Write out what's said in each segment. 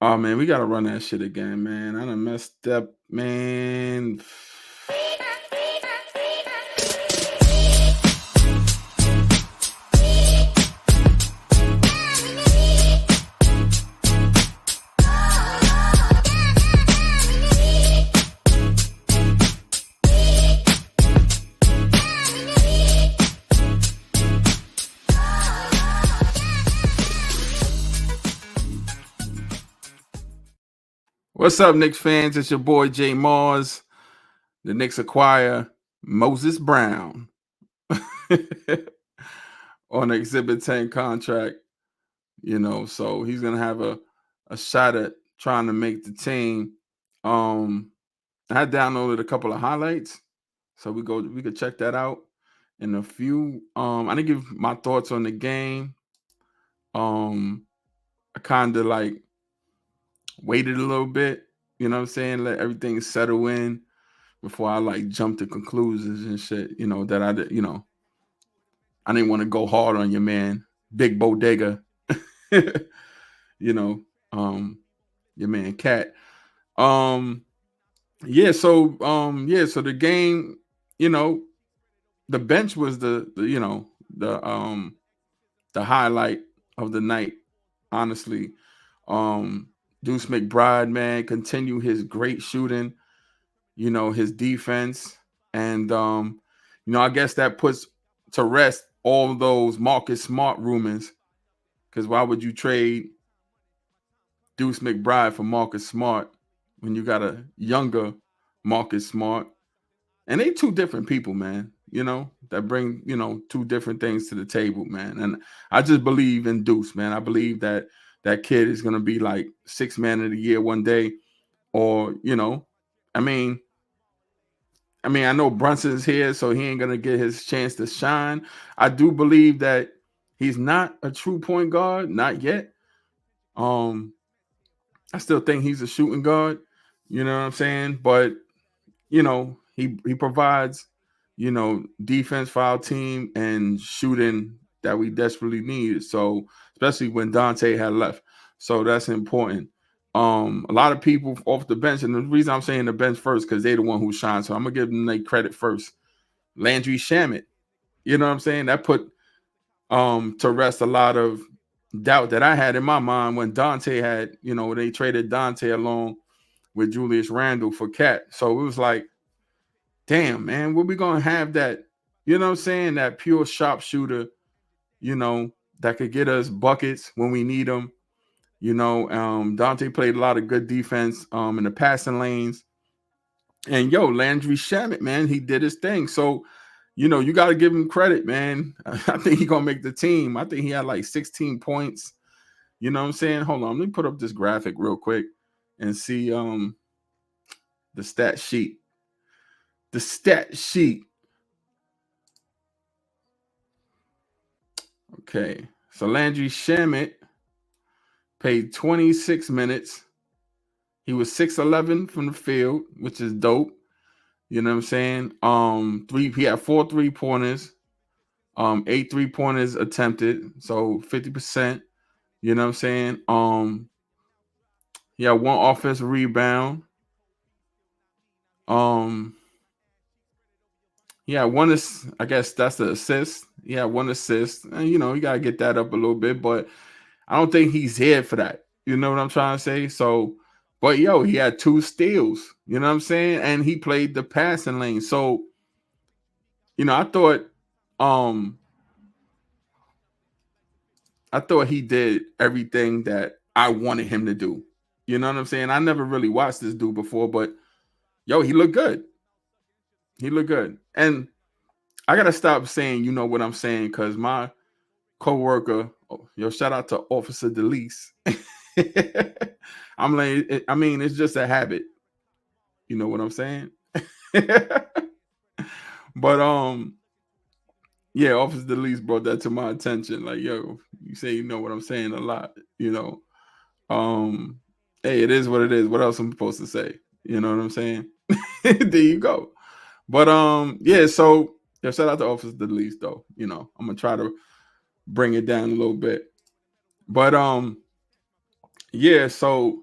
Oh man, we gotta run that shit again, man. I done messed up, man. What's up, Knicks fans? It's your boy J Mars. The Knicks acquire Moses Brown on an Exhibit 10 contract. So he's gonna have a shot at trying to make the team. I downloaded a couple of highlights, so we could check that out in a few. I didn't give my thoughts on the game. I kind of like waited a little bit, you know what I'm saying? Let everything settle in before I like jump to conclusions and shit, that I didn't want to go hard on your man, Big Bodega, you know, your man Cat. So the game, the bench was the highlight of the night, honestly. Deuce McBride, man, continue his great shooting, his defense. And I guess that puts to rest all those Marcus Smart rumors. Because why would you trade Deuce McBride for Marcus Smart when you got a younger Marcus Smart? And they two different people, man, that bring, two different things to the table, man. And I just believe in Deuce, man. I believe that kid is going to be like sixth man of the year one day. Or, I know Brunson's here, so he ain't going to get his chance to shine. I do believe that he's not a true point guard, not yet. I still think he's a shooting guard, you know what I'm saying? But, he provides, defense for our team and shooting that we desperately needed. So, especially when Dante had left. So that's important. A lot of people off the bench, and the reason I'm saying the bench first, because they're the one who shines. So I'm gonna give them their credit first. Landry Shamet, you know what I'm saying? That put to rest a lot of doubt that I had in my mind when Dante had, they traded Dante along with Julius Randle for Cat. So it was like, damn, man, we're we gonna have that, you know what I'm saying? That pure sharpshooter, that could get us buckets when we need them. Dante played a lot of good defense in the passing lanes. And Landry Shamet, man, he did his thing. So, you got to give him credit, man. I think he's going to make the team. I think he had like 16 points. You know what I'm saying? Hold on. Let me put up this graphic real quick and see the stat sheet. The stat sheet. Okay. So Landry Shamet played 26 minutes. He was 6'11" from the field, which is dope. You know what I'm saying? He had 4 3-pointers, 8 3-pointers attempted, so 50%. You know what I'm saying? He had 1 offensive rebound. He had 1, I guess that's the assist. He had 1 assist. And you got to get that up a little bit, but I don't think he's here for that. You know what I'm trying to say? So, but he had 2 steals, you know what I'm saying? And he played the passing lane. So, I thought he did everything that I wanted him to do. You know what I'm saying? I never really watched this dude before, but he looked good. He looked good. And I got to stop saying, what I'm saying, because my coworker, shout out to Officer DeLeese. I'm like, it's just a habit. You know what I'm saying? But Officer DeLeese brought that to my attention. Like, you say you know what I'm saying a lot, Hey, it is what it is. What else am I supposed to say? You know what I'm saying? There you go. But so shout out to Officer DeLeese though. I'm gonna try to bring it down a little bit. But so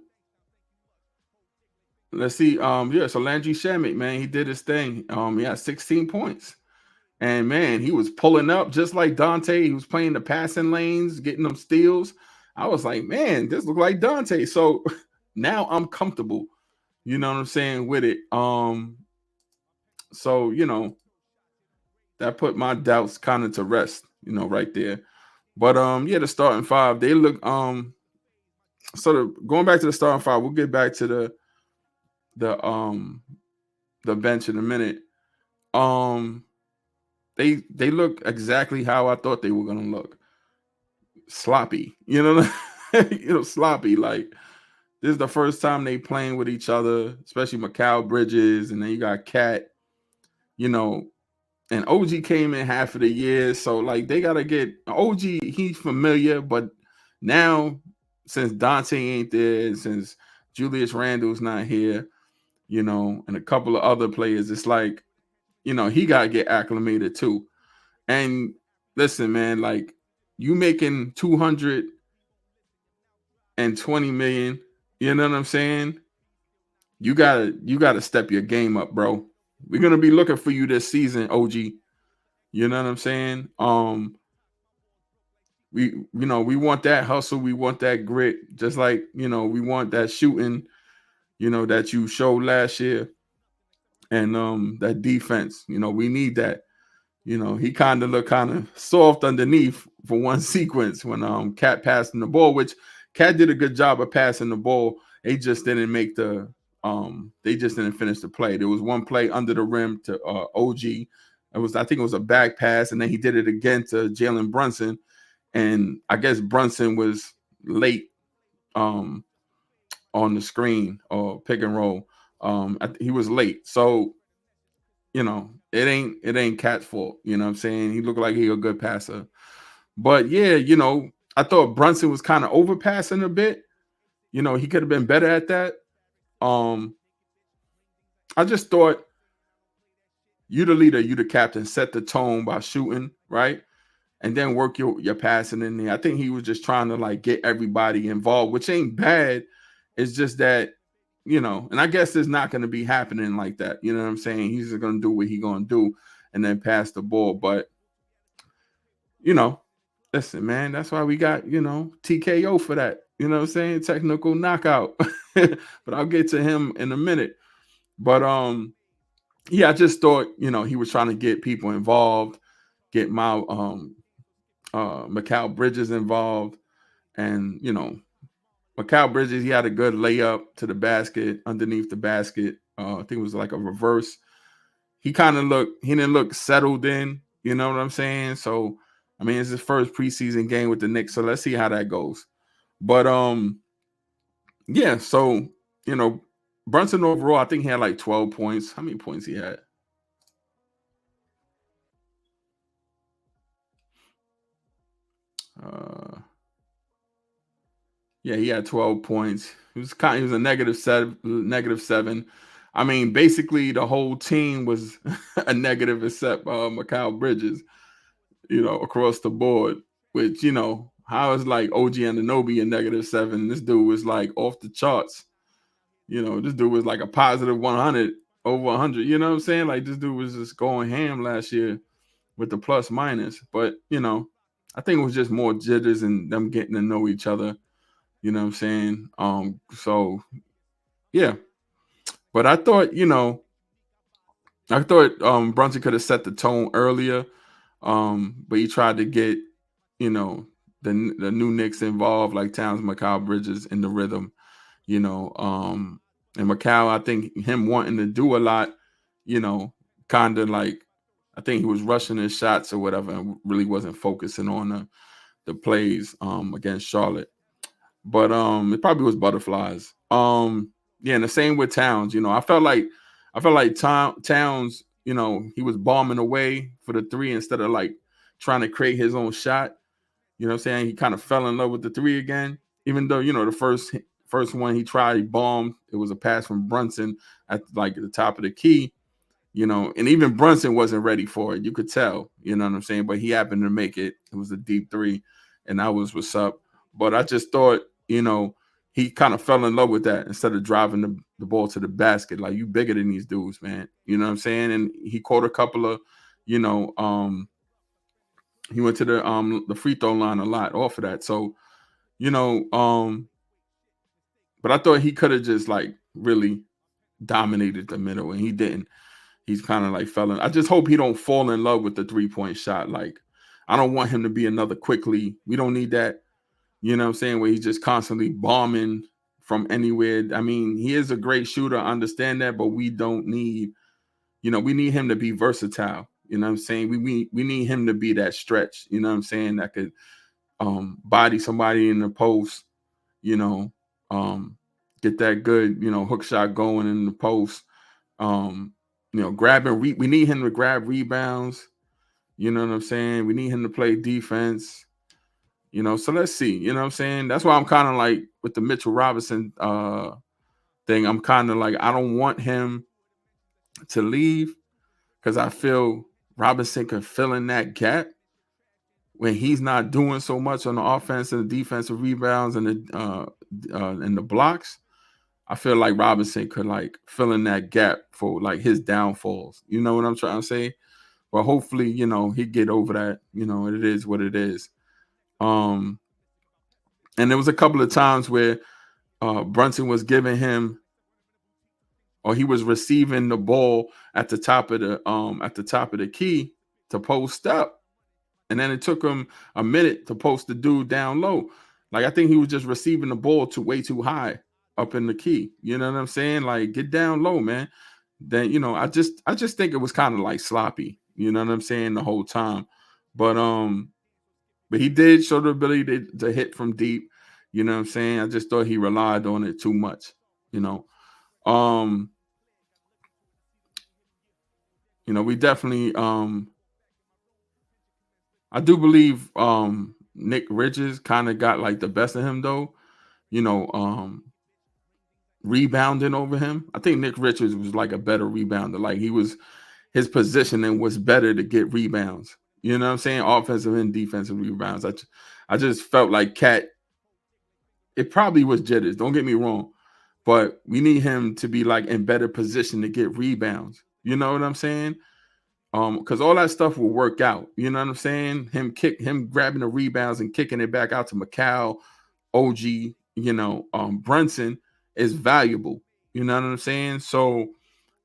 let's see. Yeah, so Landry Shamet, man, he did his thing. He had 16 points. And man, he was pulling up just like Dante. He was playing the passing lanes, getting them steals. I was like, man, this looked like Dante. So now I'm comfortable, you know what I'm saying, with it. So that put my doubts kind of to rest, right there. But yeah, the starting five, they look sort of going back to the starting five, we'll get back to the um the bench in a minute. Um they look exactly how I thought they were gonna look. Sloppy, sloppy. Like this is the first time they playing with each other, especially Mikal Bridges, and then you got Cat, you know, and OG came in half of the year, so like they gotta get OG. He's familiar, but now since Dante ain't there, since Julius Randle's not here, and a couple of other players, it's like he gotta get acclimated too. And listen, man, like you making 220 million, you know what I'm saying? You gotta step your game up, bro. We're gonna be looking for you this season, OG. You know what I'm saying? We want that hustle, we want that grit, just like we want that shooting, that you showed last year, and that defense. We need that. He kind of looked kind of soft underneath for one sequence when Cat passed him the ball, which Cat did a good job of passing the ball. They just didn't make they just didn't finish the play. There was one play under the rim to OG. I think it was a back pass, and then he did it again to Jalen Brunson. And I guess Brunson was late on the screen or pick and roll. He was late. So it ain't Cat's fault. You know what I'm saying? He looked like he a good passer. But yeah, I thought Brunson was kind of overpassing a bit. He could have been better at that. I just thought you the leader, you the captain, set the tone by shooting, right? And then work your passing in there. I think he was just trying to like get everybody involved, which ain't bad. It's just that, and I guess it's not going to be happening like that. You know what I'm saying? He's just going to do what he's going to do and then pass the ball. But, listen, man, that's why we got, TKO for that. You know what I'm saying? Technical knockout. But I'll get to him in a minute. But yeah, I just thought, he was trying to get people involved, get my Mikal Bridges involved. And, Mikal Bridges, he had a good layup to the basket, underneath the basket. I think it was like a reverse. He didn't look settled in, you know what I'm saying? So, I mean, it's his first preseason game with the Knicks, so let's see how that goes. But yeah, so, Brunson overall, I think he had like 12 points. How many points he had? Yeah, he had 12 points. He was a -7. I mean, basically the whole team was a negative except Mikal Bridges, across the board. Which, how is like OG Anunoby a -7? This dude was like off the charts. This dude was like a positive 100, over 100. You know what I'm saying? Like this dude was just going ham last year with the plus minus. But, I think it was just more jitters and them getting to know each other. You know what I'm saying? So yeah. But I thought, Brunson could have set the tone earlier. But he tried to get, the new Knicks involved, like Towns, Mikal Bridges in the rhythm, and Mikal, I think him wanting to do a lot, kind of like I think he was rushing his shots or whatever and really wasn't focusing on the plays against Charlotte. But it probably was butterflies. Yeah, and the same with Towns. I felt like Towns, he was bombing away for the three instead of like trying to create his own shot. You know what I'm saying? He kind of fell in love with the three again, even though, the first one he tried, he bombed. It was a pass from Brunson at like the top of the key, and even Brunson wasn't ready for it. You could tell, you know what I'm saying? But he happened to make it. It was a deep three, and that was what's up. But I just thought, he kind of fell in love with that instead of driving the ball to the basket. Like, you bigger than these dudes, man. You know what I'm saying? And he caught a couple of, you know, he went to the free throw line a lot off of that. So, you know, but I thought he could have just like really dominated the middle, and he didn't. He's kind of like fell in. I just hope he don't fall in love with the 3-point shot. Like, I don't want him to be another quickly. We don't need that. You know what I'm saying? Where he's just constantly bombing from anywhere. I mean, he is a great shooter. I understand that, but we don't need, you know, we need him to be versatile. You know what I'm saying? We need him to be that stretch. You know what I'm saying? That could body somebody in the post. You know, get that good, you know, hook shot going in the post. You know, we need him to grab rebounds. You know what I'm saying? We need him to play defense. You know, so let's see. You know what I'm saying? That's why I'm kind of like with the Mitchell Robinson thing. I'm kind of like, I don't want him to leave because I feel Robinson can fill in that gap when he's not doing so much on the offense and the defensive rebounds and the blocks. I feel like Robinson could like fill in that gap for like his downfalls. You know what I'm trying to say? But hopefully, you know, he get over that. You know, it is what it is. And there was a couple of times where Brunson was giving him, or he was receiving the ball at the top of the key to post up, and then it took him a minute to post the dude down low. Like, I think he was just receiving the ball way too high up in the key. You know what I'm saying? Like, get down low, man. Then, you know, I just think it was kind of like sloppy. You know what I'm saying? The whole time, but he did show the ability to hit from deep. You know what I'm saying? I just thought he relied on it too much. You know, we definitely I do believe Nick Richards kind of got like the best of him though. You know, rebounding over him. I think Nick Richards was like a better rebounder. Like, his positioning was better to get rebounds. You know what I'm saying? Offensive and defensive rebounds. I just felt like Cat, it probably was jitters. Don't get me wrong. But we need him to be like in better position to get rebounds. You know what I'm saying? Because all that stuff will work out. You know what I'm saying? Him grabbing the rebounds and kicking it back out to McCall, OG, Brunson is valuable. You know what I'm saying? So,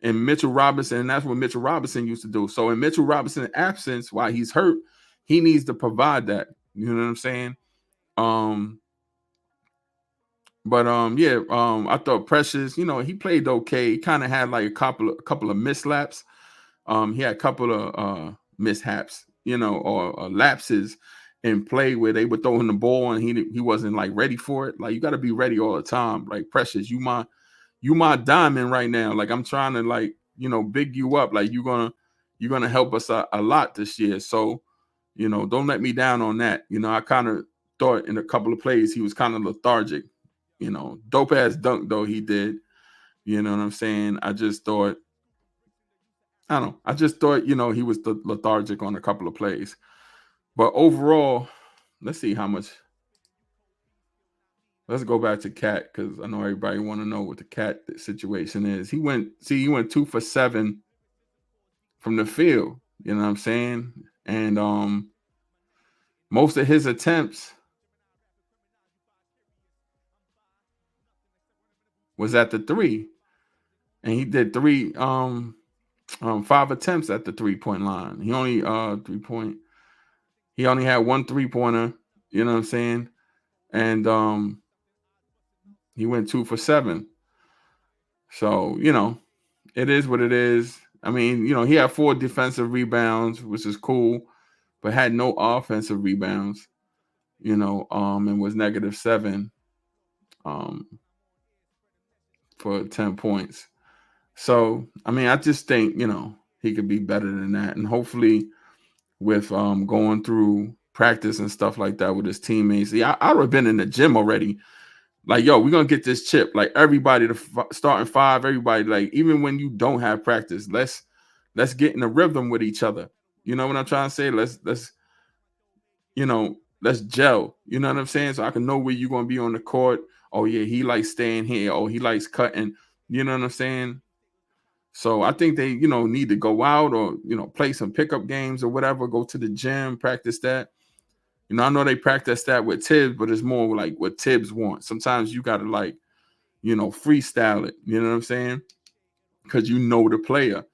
and Mitchell Robinson, and that's what Mitchell Robinson used to do. So in Mitchell Robinson's absence, while he's hurt, he needs to provide that. You know what I'm saying? I thought Precious, he played okay. He kind of had like a couple of mislaps. He had a couple of mishaps, or lapses in play where they were throwing the ball and he wasn't like ready for it. Like, you got to be ready all the time. Like, Precious, you my diamond right now. Like, I'm trying to like, big you up. Like, you're gonna help us a lot this year. So, don't let me down on that. I kind of thought in a couple of plays he was kind of lethargic. Dope ass dunk though he did. You know what I'm saying? I just thought, he was lethargic on a couple of plays. But overall, let's see how much. Let's go back to Cat because I know everybody want to know what the Cat situation is. He went 2 for 7 from the field. You know what I'm saying? And most of his attempts was at the 3, and he did 5 attempts at the 3-point line. He only He only had 1 3-pointer. You know what I'm saying? And he went 2 for 7. So, it is what it is. I mean, he had 4 defensive rebounds, which is cool, but had no offensive rebounds, and was -7 for 10 points. So, I mean, I just think, he could be better than that. And hopefully with going through practice and stuff like that with his teammates, I would have been in the gym already. Like, yo, we're going to get this chip. Like, everybody, starting 5, everybody, like, even when you don't have practice, let's get in a rhythm with each other. You know what I'm trying to say? Let's gel. You know what I'm saying? So I can know where you're going to be on the court. oh yeah, he likes staying here, oh he likes cutting, you know what I'm saying? So I think they, need to go out or, play some pickup games or whatever, go to the gym, practice that. I know they practice that with Tibbs, but it's more like what Tibbs wants. Sometimes you got to like, freestyle it, you know what I'm saying? Because you know the player,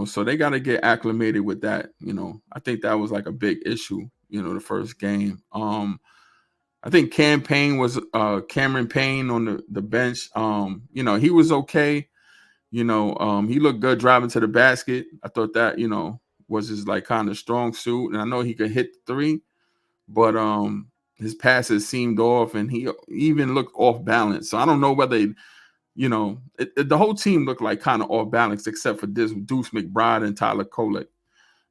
so they got to get acclimated with that. I think that was like a big issue, the first game. I think Cameron Payne on the bench. He was okay. He looked good driving to the basket. I thought that, was his like kind of strong suit. And I know he could hit the three, but his passes seemed off and he even looked off balance. So I don't know whether, the whole team looked like kind of off balance except for this Deuce McBride and Tyler Kolek.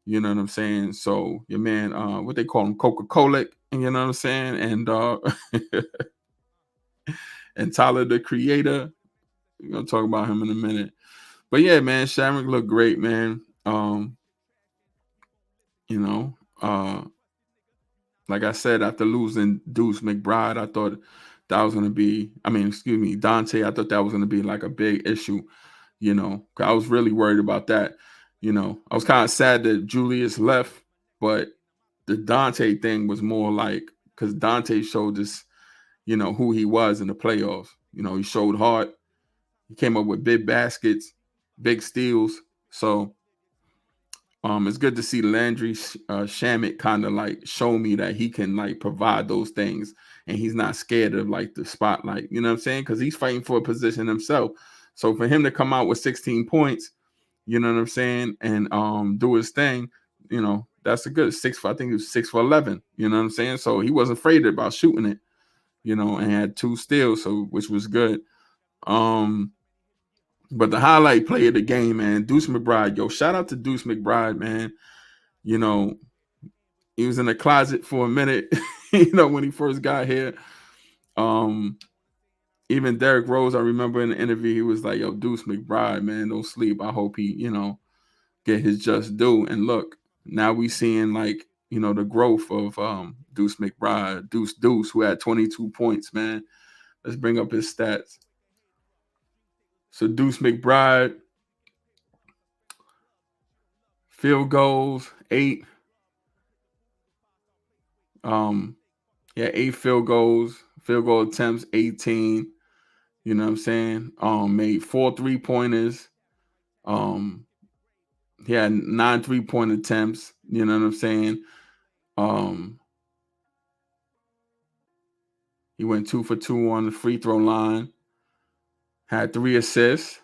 You know what I'm saying? So your man, what they call him, Coca-Cola, you know what I'm saying? And and Tyler the Creator. We're gonna talk about him in a minute. But yeah, man, Shamrock looked great, man. You know, like I said, after losing Deuce McBride, I thought that was gonna be, Dante, I thought that was gonna be like a big issue, 'cause I was really worried about that. I was kind of sad that Julius left, but the Dante thing was more like because Dante showed us, who he was in the playoffs. He showed heart. He came up with big baskets, big steals. So it's good to see Landry Shamet kind of like show me that he can like provide those things and he's not scared of like the spotlight. You know what I'm saying? Because he's fighting for a position himself. So for him to come out with 16 points, you know what I'm saying, and do his thing, that's a good I think it was 6 for 11. You know what I'm saying? So he wasn't afraid about shooting it, and had 2 steals, so which was good. But the highlight play of the game, man, Deuce McBride. Yo, shout out to Deuce McBride, man. He was in the closet for a minute, when he first got here. Even Derrick Rose, I remember in the interview, he was like, yo, Deuce McBride, man, don't sleep. I hope he, get his just due. And look, now we seeing like, the growth of Deuce McBride, Deuce, who had 22 points, man. Let's bring up his stats. So Deuce McBride, field goals, 8. Yeah, 8 field goal attempts, 18. You know what I'm saying? Made 4 3-pointers. He had 9 3-point attempts. You know what I'm saying? He went 2 for 2 on the free throw line. Had 3 assists.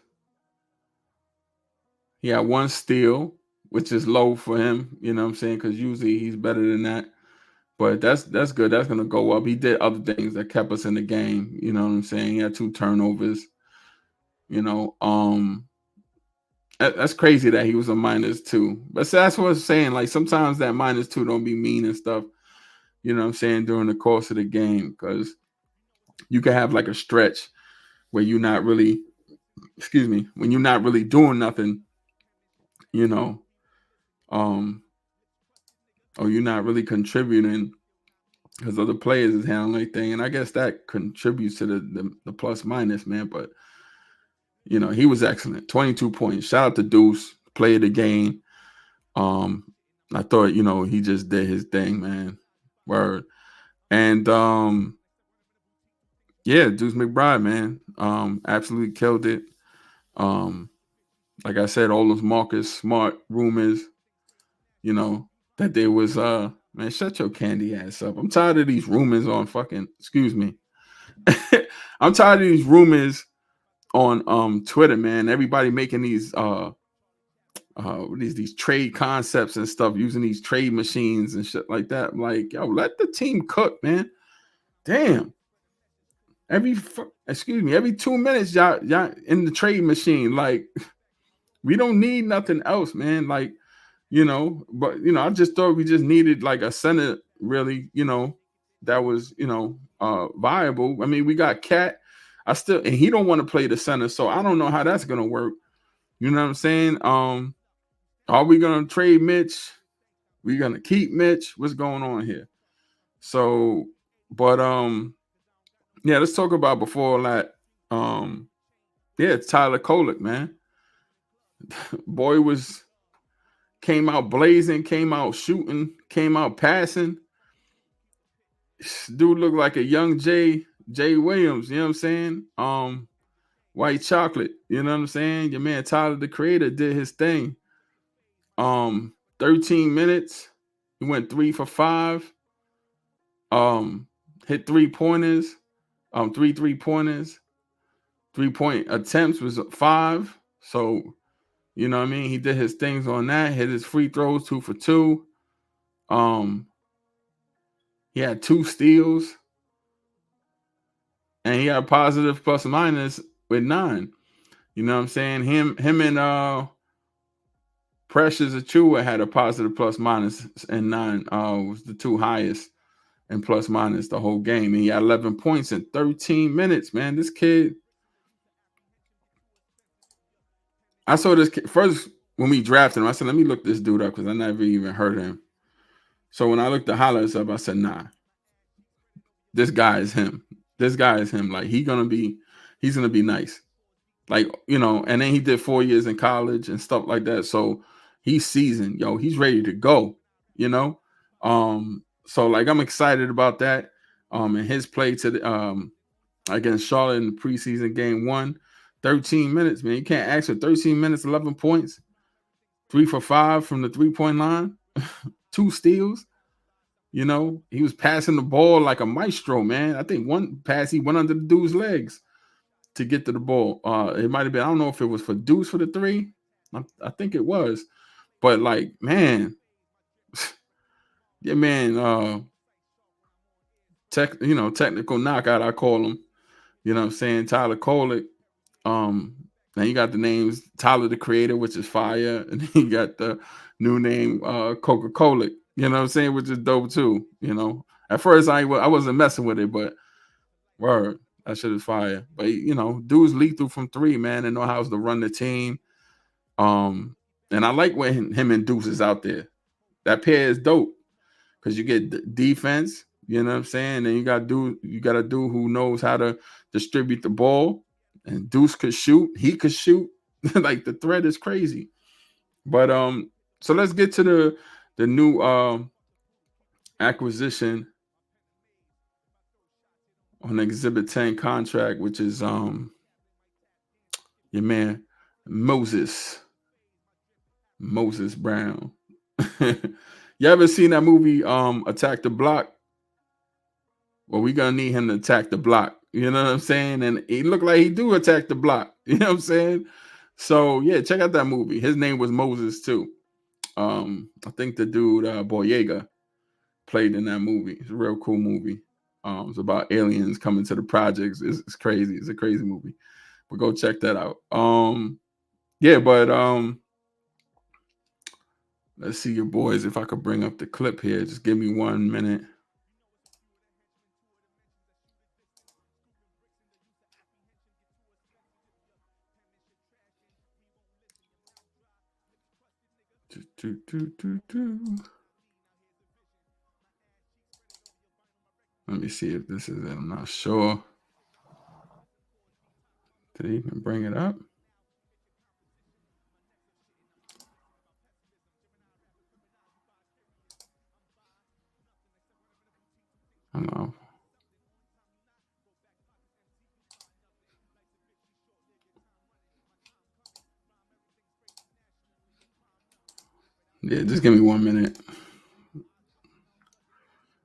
He had 1 steal, which is low for him. You know what I'm saying? Because usually he's better than that. But that's good. That's gonna go up. He did other things that kept us in the game. You know what I'm saying? He had 2 turnovers. That's crazy that he was a -2. But that's what I'm saying. Like sometimes that -2 don't be mean and stuff. You know what I'm saying, during the course of the game, because you can have like a stretch where you're not really, when you're not really doing nothing, or you're not really contributing because other players is handling their thing. And I guess that contributes to the plus minus, man. But he was excellent. 22 points. Shout out to Deuce, play of the game. I thought, he just did his thing, man. Word. And yeah, Deuce McBride, man. Absolutely killed it. Like I said, all those Marcus Smart rumors, that there was man, shut your candy ass up. I'm tired of these rumors on fucking, excuse me. I'm tired of these rumors on Twitter, man. Everybody making these these trade concepts and stuff, using these trade machines and shit like that. I'm like, yo, let the team cook, man. Damn. Every 2 minutes, y'all in the trade machine. Like, we don't need nothing else, man. Like, but I just thought we just needed like a center, really, that was, viable. I mean, we got Cat. And he don't want to play the center, so I don't know how that's gonna work. You know what I'm saying? Are we gonna trade Mitch? We gonna keep Mitch? What's going on here? So, but Yeah, let's talk about before that. Yeah, it's Tyler Kolek, man. Boy came out blazing, came out shooting, came out passing. Dude looked like a young Jay Williams, you know what I'm saying? White chocolate, you know what I'm saying? Your man Tyler the Creator did his thing. 13 minutes. He went 3 for 5. Hit 3-pointers. 3-pointers. 3-point attempts was 5. So, you know what I mean? He did his things on that. Hit his free throws 2 for 2. He had 2 steals. And he had positive plus minus with 9. You know what I'm saying? Him and Precious Achua had a positive plus minus and 9. Was the 2 highest in plus minus the whole game. And he had 11 points in 13 minutes, man. This kid. I saw this kid first when we drafted him. I said, let me look this dude up because I never even heard of him. So when I looked the highlights up, I said, nah, this guy is him. This guy is him. Like he's gonna be nice. Like, you know, and then he did 4 years in college and stuff like that. So he's seasoned, yo. He's ready to go, you know. So like I'm excited about that. And his play against Charlotte in the preseason game 1, 13 minutes, man. You can't ask for 13 minutes, 11 points, 3 for 5 from the 3-point line, 2 steals. You know, he was passing the ball like a maestro, man. I think one pass he went under the dude's legs to get to the ball. It might have been, I don't know if it was for Deuce for the 3. I think it was. But like, man, yeah, man, technical knockout, I call him. You know what I'm saying? Tyler Kolek. Now you got the names Tyler the Creator, which is fire, and then you got the new name Coca-Cola. You know what I'm saying, which is dope too. You know, at first I wasn't messing with it, but word, that shit is fire. But you know, dude's lethal from 3, man, and know how to run the team. And I like when him and Deuce is out there. That pair is dope because you get defense. You know what I'm saying? And you got a dude who knows how to distribute the ball. And Deuce could shoot. He could shoot. Like the threat is crazy. But so let's get to the new acquisition on Exhibit 10 contract, which is your man Moses Brown. You ever seen that movie Attack the Block? Well, we're gonna need him to attack the block. You know what I'm saying? And he looked like he do attack the block. You know what I'm saying? So yeah, check out that movie. His name was Moses too. I think the dude Boyega played in that movie. It's a real cool movie. It's about aliens coming to the projects. It's crazy. It's a crazy movie. But go check that out. Yeah, but let's see your boys. If I could bring up the clip here, just give me 1 minute. Let me see if this is it. I'm not sure. Did he even bring it up? I don't know. Yeah, just give me 1 minute.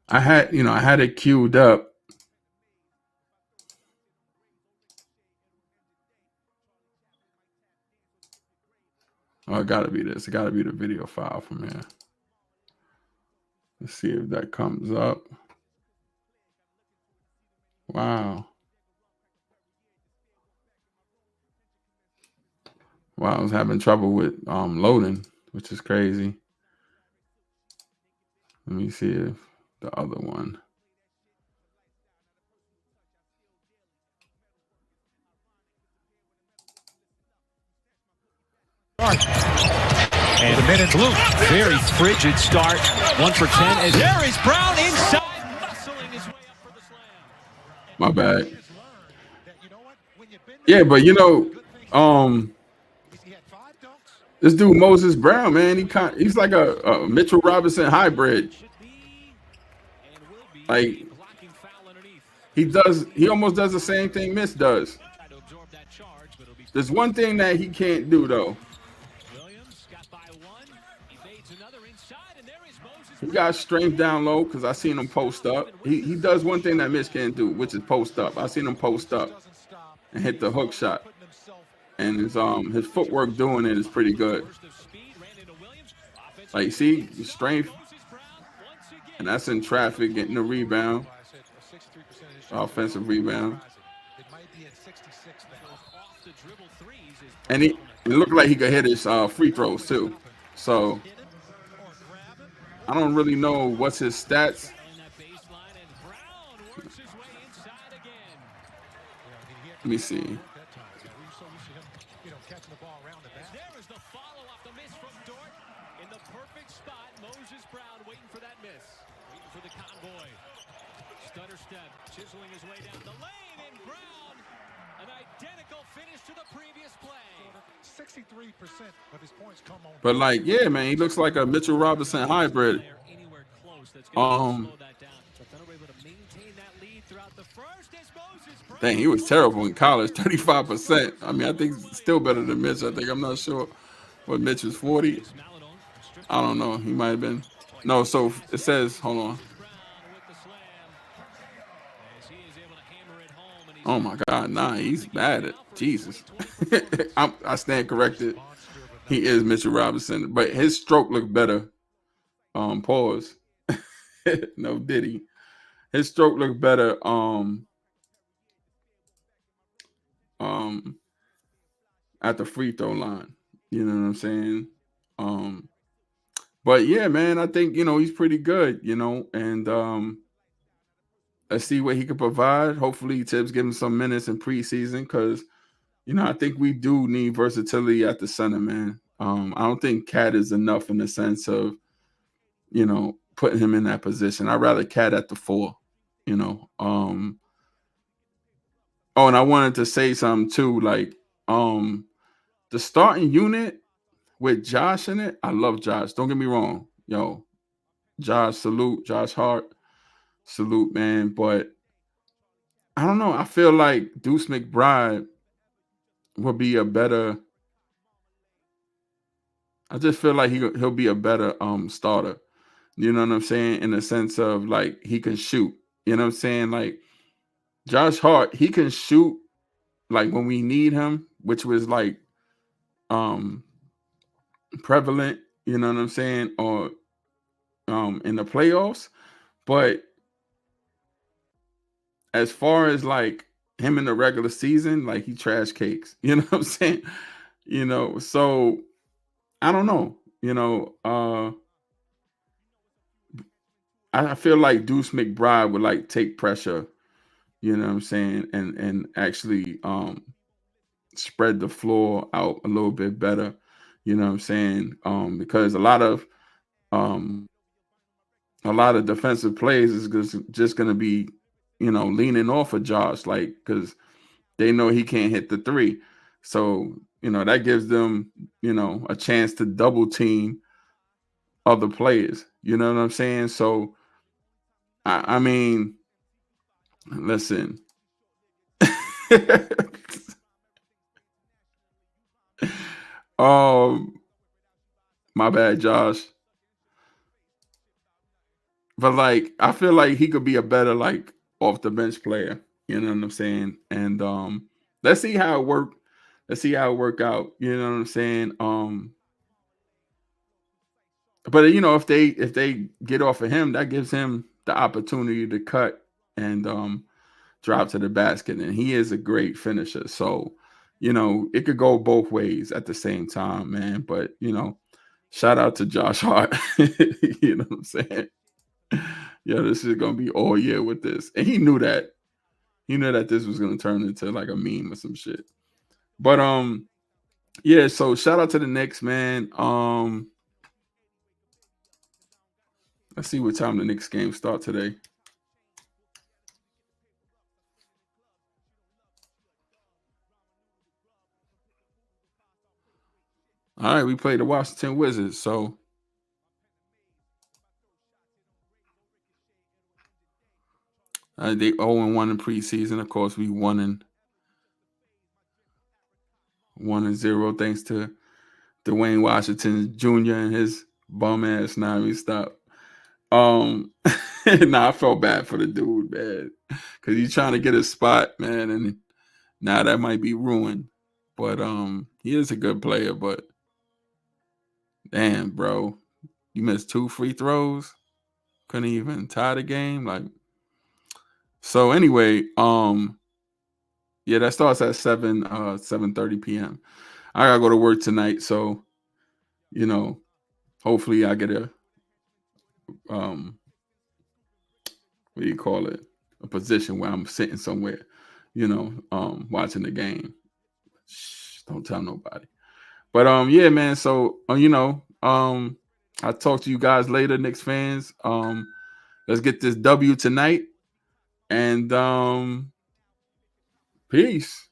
I had it queued up. Oh, it gotta be this. It gotta be the video file from here. Let's see if that comes up. Wow. I was having trouble with loading, which is crazy. Let me see if the other one. And the minute blue, very frigid start. 1 for 10. And there is Brown inside, muscling his way up for the slam. My bad. Yeah, but this dude Moses Brown, man, he's like a Mitchell Robinson hybrid. Like he almost does the same thing Miss does. There's one thing that he can't do though. He got strength down low because I seen him post up. He does one thing that Mitch can't do, which is post up. I seen him post up and hit the hook shot. And his footwork doing it is pretty good. Like, see, strength, and that's in traffic, getting the rebound, offensive rebound. And it looked like he could hit his free throws too. So I don't really know what's his stats. Let me see. Moses Brown waiting for that miss. Waiting for the convoy. Stutter step, chiseling his way down the lane, and Brown, an identical finish to the previous play. 63% of his points come on. But like, yeah, man, he looks like a Mitchell Robinson hybrid. Dang, he was terrible in college, 35%. I mean, I think still better than Mitch. I'm not sure what Mitch was 40. I don't know. He might have been. No, so it says, hold on. Oh my God, nah, he's bad at Jesus. I stand corrected. He is Mitchell Robinson, but his stroke looked better. Pause. No Diddy. His stroke looked better. At the free throw line. You know what I'm saying? But yeah, man, I think, he's pretty good, and let's see what he can provide. Hopefully Tibbs give him some minutes in preseason because, I think we do need versatility at the center, man. I don't think Cat is enough in the sense of, putting him in that position. I'd rather Cat at the 4, Oh, and I wanted to say something too, like the starting unit with Josh in it. I love Josh. Don't get me wrong. Yo, Josh, salute. Josh Hart, salute, man. But I don't know. I feel like Deuce McBride would be a better. I just feel like he'll be a better starter. You know what I'm saying? In the sense of like he can shoot. You know what I'm saying? Like Josh Hart, he can shoot like when we need him, which was like prevalent, you know what I'm saying, or in the playoffs. But as far as like him in the regular season, like he trash cakes. You know what I'm saying? So I don't know. I feel like Deuce McBride would like take pressure, you know what I'm saying, and actually spread the floor out a little bit better, you know what I'm saying? Because a lot of defensive plays is just going to be, leaning off of Josh, like, because they know he can't hit the 3. So, that gives them, a chance to double team other players. You know what I'm saying? So, I mean, listen. My bad, Josh. But like, I feel like he could be a better like off the bench player. You know what I'm saying? And let's see how it work. Let's see how it work out. You know what I'm saying? But if they get off of him, that gives him the opportunity to cut and drive to the basket, and he is a great finisher. So, it could go both ways at the same time, man. But shout out to Josh Hart. You know what I'm saying? Yeah, this is gonna be all year with this, and he knew that. He knew that this was gonna turn into like a meme or some shit. But yeah. So shout out to the Knicks, man. Let's see what time the Knicks game start today. All right, we played the Washington Wizards, so they 0-1 in preseason. Of course, we 1-0 thanks to Dwayne Washington Jr. and his bum ass. Nah, we stop. Nah, I felt bad for the dude, man, because he's trying to get a spot, man, and now that might be ruined. But he is a good player, but damn, bro, you missed 2 free throws, couldn't even tie the game. Like, so anyway, yeah, that starts at 7:30 p.m. I gotta go to work tonight, so hopefully I get a what do you call it? A position where I'm sitting somewhere, watching the game. Shh, don't tell nobody. But yeah, man. So I'll talk to you guys later, Knicks fans. Let's get this W tonight, and peace.